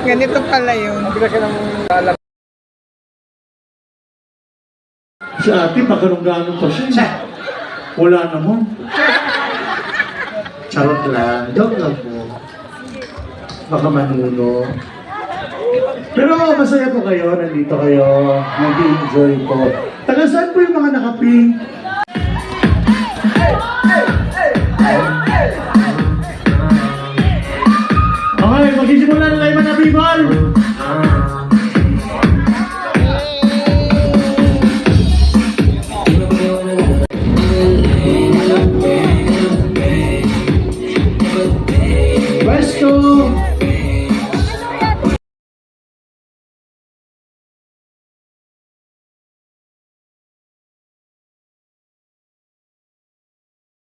Ganito pala yun. Si ate, makarong-ganon pa siya. Wala naman. Charot lang. Joke lang po. Baka manuno. Pero masaya po kayo. Nandito kayo. Nag-enjoy po. Taga saan po yung mga nakaping? Okay, magsisimula na tayo mga people.